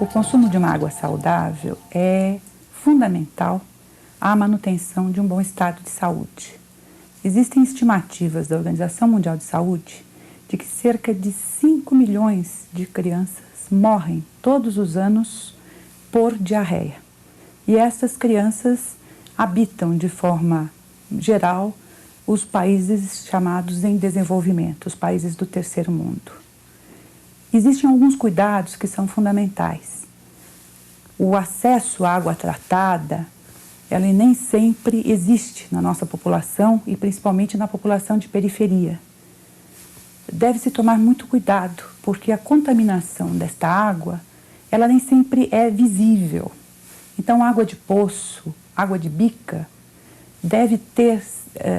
O consumo de uma água saudável é fundamental à manutenção de um bom estado de saúde. Existem estimativas da Organização Mundial de Saúde de que cerca de 5 milhões de crianças morrem todos os anos por diarreia. E essas crianças habitam de forma geral os países chamados em desenvolvimento, os países do terceiro mundo. Existem alguns cuidados que são fundamentais. O acesso à água tratada, ela nem sempre existe na nossa população e principalmente na população de periferia. Deve-se tomar muito cuidado, porque a contaminação desta água, ela nem sempre é visível. Então, água de poço, água de bica, deve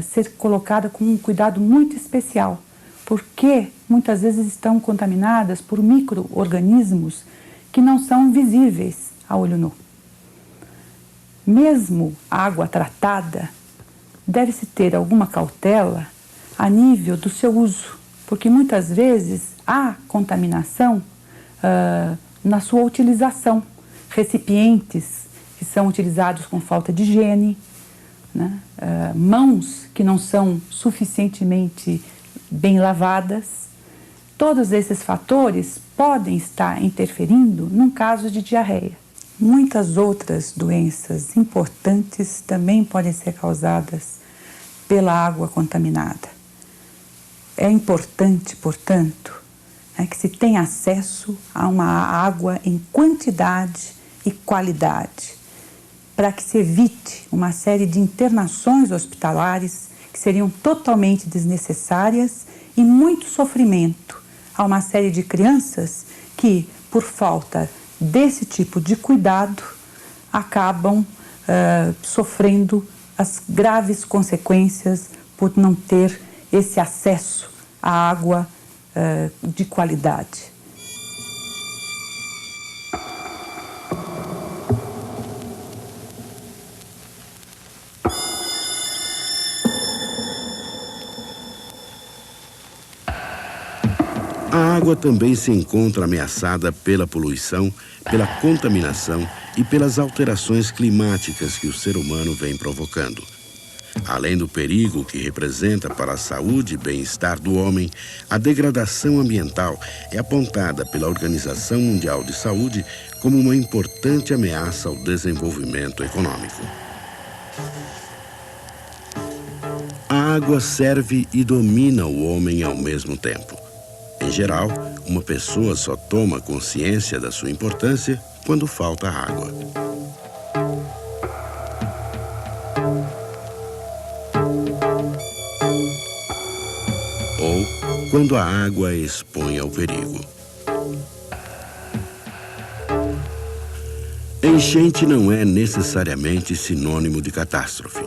ser colocada com um cuidado muito especial, porque muitas vezes estão contaminadas por micro-organismos que não são visíveis a olho nu. Mesmo a água tratada, deve-se ter alguma cautela a nível do seu uso, porque muitas vezes há contaminação na sua utilização. Recipientes que são utilizados com falta de higiene, né? Mãos que não são suficientemente bem lavadas. Todos esses fatores podem estar interferindo num caso de diarreia. Muitas outras doenças importantes também podem ser causadas pela água contaminada. É importante, portanto, que se tenha acesso a uma água em quantidade e qualidade, para que se evite uma série de internações hospitalares que seriam totalmente desnecessárias e muito sofrimento a uma série de crianças que, por falta desse tipo de cuidado, acabam sofrendo as graves consequências por não ter esse acesso à água de qualidade. A água também se encontra ameaçada pela poluição, pela contaminação e pelas alterações climáticas que o ser humano vem provocando. Além do perigo que representa para a saúde e bem-estar do homem, a degradação ambiental é apontada pela Organização Mundial de Saúde como uma importante ameaça ao desenvolvimento econômico. A água serve e domina o homem ao mesmo tempo. Em geral, uma pessoa só toma consciência da sua importância quando falta água. Ou quando a água expõe ao perigo. Enchente não é necessariamente sinônimo de catástrofe.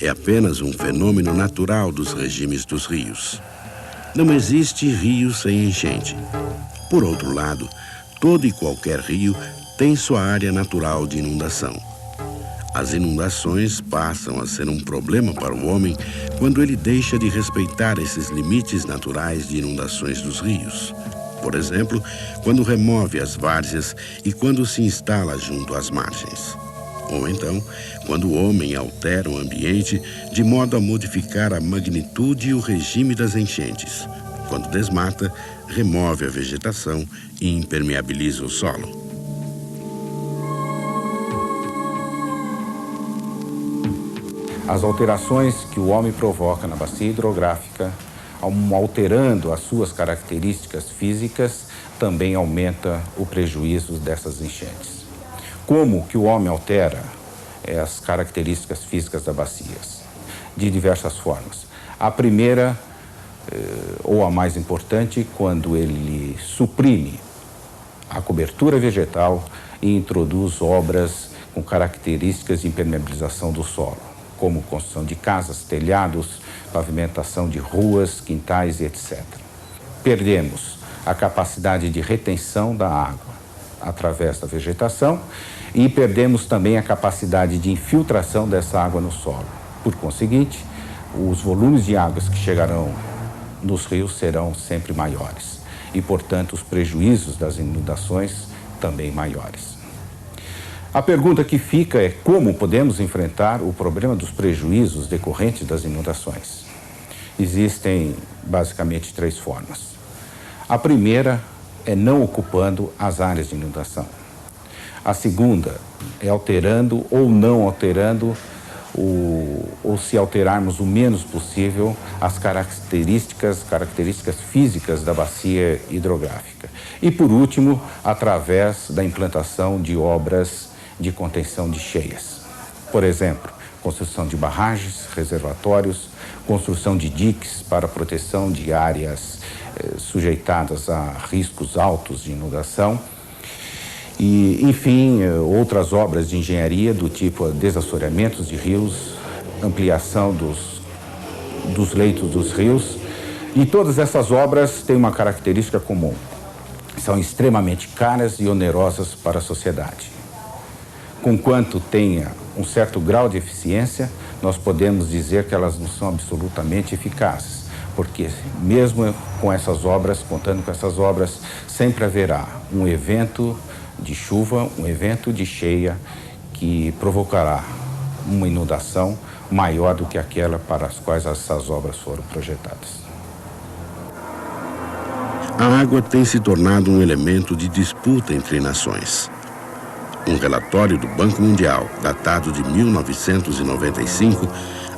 É apenas um fenômeno natural dos regimes dos rios. Não existe rio sem enchente. Por outro lado, todo e qualquer rio tem sua área natural de inundação. As inundações passam a ser um problema para o homem quando ele deixa de respeitar esses limites naturais de inundações dos rios. Por exemplo, quando remove as várzeas e quando se instala junto às margens. Ou então, quando o homem altera o ambiente de modo a modificar a magnitude e o regime das enchentes. Quando desmata, remove a vegetação e impermeabiliza o solo. As alterações que o homem provoca na bacia hidrográfica, alterando as suas características físicas, também aumenta o prejuízo dessas enchentes. Como que o homem altera as características físicas das bacias? De diversas formas. A primeira, ou a mais importante, quando ele suprime a cobertura vegetal e introduz obras com características de impermeabilização do solo, como construção de casas, telhados, pavimentação de ruas, quintais e etc. Perdemos a capacidade de retenção da água através da vegetação e perdemos também a capacidade de infiltração dessa água no solo. Por conseguinte, os volumes de águas que chegarão nos rios serão sempre maiores e, portanto, os prejuízos das inundações também maiores. A pergunta que fica é como podemos enfrentar o problema dos prejuízos decorrentes das inundações. Existem basicamente 3 formas. A primeira é não ocupando as áreas de inundação. A segunda é alterando ou não alterando, ou se alterarmos o menos possível as características físicas da bacia hidrográfica. E por último, através da implantação de obras de contenção de cheias. Por exemplo, construção de barragens, reservatórios, construção de diques para proteção de áreas sujeitadas a riscos altos de inundação e, enfim, outras obras de engenharia do tipo desassoreamentos de rios, ampliação dos leitos dos rios. E todas essas obras têm uma característica comum: são extremamente caras e onerosas para a sociedade. Conquanto tenha um certo grau de eficiência, nós podemos dizer que elas não são absolutamente eficazes, porque mesmo com essas obras, contando com essas obras, sempre haverá um evento de chuva, um evento de cheia que provocará uma inundação maior do que aquela para as quais essas obras foram projetadas. A água tem se tornado um elemento de disputa entre nações. Um relatório do Banco Mundial, datado de 1995,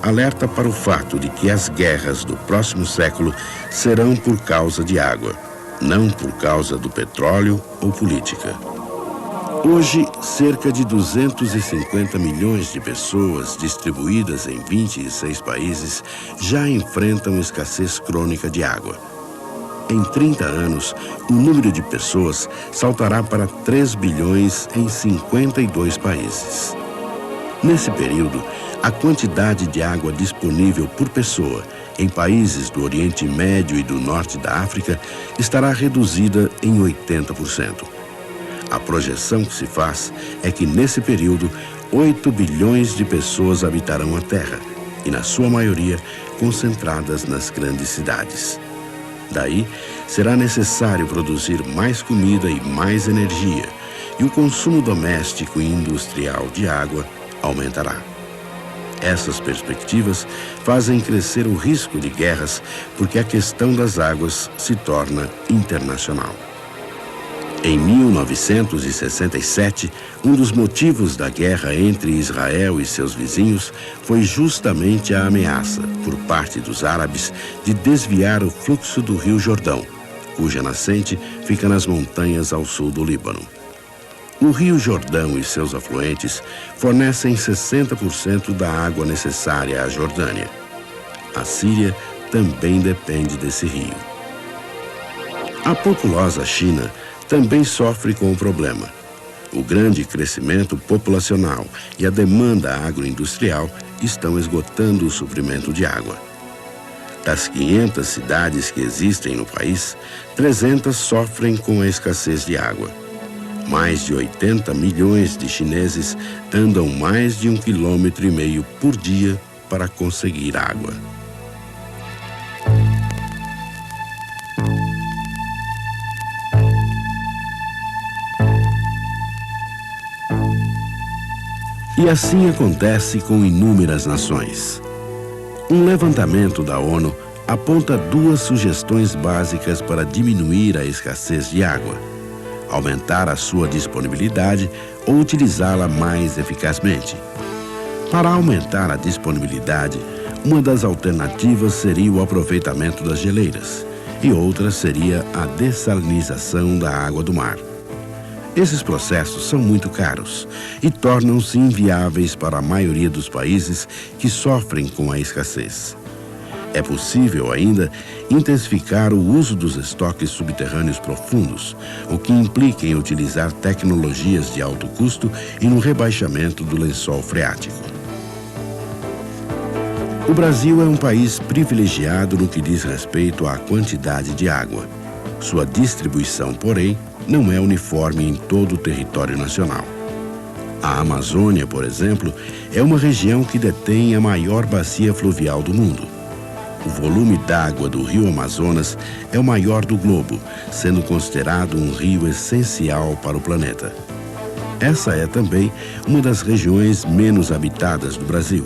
alerta para o fato de que as guerras do próximo século serão por causa de água, não por causa do petróleo ou política. Hoje, cerca de 250 milhões de pessoas distribuídas em 26 países já enfrentam escassez crônica de água. Em 30 anos, o número de pessoas saltará para 3 bilhões em 52 países. Nesse período, a quantidade de água disponível por pessoa em países do Oriente Médio e do Norte da África estará reduzida em 80%. A projeção que se faz é que, nesse período, 8 bilhões de pessoas habitarão a Terra, e, na sua maioria, concentradas nas grandes cidades. Daí, será necessário produzir mais comida e mais energia, e o consumo doméstico e industrial de água aumentará. Essas perspectivas fazem crescer o risco de guerras, porque a questão das águas se torna internacional. Em 1967, um dos motivos da guerra entre Israel e seus vizinhos foi justamente a ameaça, por parte dos árabes, de desviar o fluxo do Rio Jordão, cuja nascente fica nas montanhas ao sul do Líbano. O Rio Jordão e seus afluentes fornecem 60% da água necessária à Jordânia. A Síria também depende desse rio. A populosa China também sofre com o problema. O grande crescimento populacional e a demanda agroindustrial estão esgotando o suprimento de água. Das 500 cidades que existem no país, 300 sofrem com a escassez de água. Mais de 80 milhões de chineses andam mais de 1,5 km por dia para conseguir água. E assim acontece com inúmeras nações. Um levantamento da ONU aponta 2 sugestões básicas para diminuir a escassez de água: aumentar a sua disponibilidade ou utilizá-la mais eficazmente. Para aumentar a disponibilidade, uma das alternativas seria o aproveitamento das geleiras, e outra seria a dessalinização da água do mar. Esses processos são muito caros e tornam-se inviáveis para a maioria dos países que sofrem com a escassez. É possível ainda intensificar o uso dos estoques subterrâneos profundos, o que implica em utilizar tecnologias de alto custo e no rebaixamento do lençol freático. O Brasil é um país privilegiado no que diz respeito à quantidade de água. Sua distribuição, porém, não é uniforme em todo o território nacional. A Amazônia, por exemplo, é uma região que detém a maior bacia fluvial do mundo. O volume d'água do rio Amazonas é o maior do globo, sendo considerado um rio essencial para o planeta. Essa é também uma das regiões menos habitadas do Brasil.